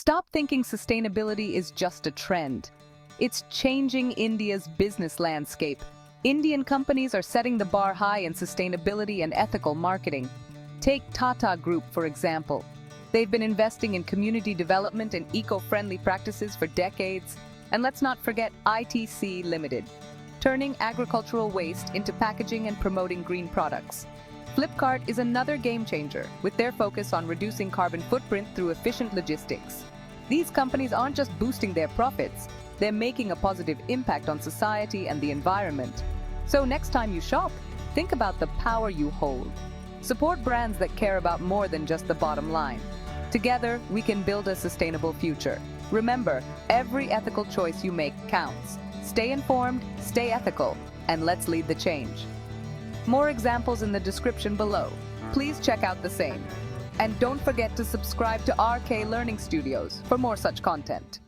Stop thinking sustainability is just a trend. It's changing India's business landscape. Indian companies are setting the bar high in sustainability and ethical marketing. Take Tata Group, for example. They've been investing in community development and eco-friendly practices for decades. And let's not forget ITC Limited, turning agricultural waste into packaging and promoting green products. Flipkart is another game changer, with their focus on reducing carbon footprint through efficient logistics. These companies aren't just boosting their profits, they're making a positive impact on society and the environment. So next time you shop, think about the power you hold. Support brands that care about more than just the bottom line. Together, we can build a sustainable future. Remember, every ethical choice you make counts. Stay informed, stay ethical, and let's lead the change. More examples in the description below. Please check out the same. And don't forget to subscribe to RK Learning Studios for more such content.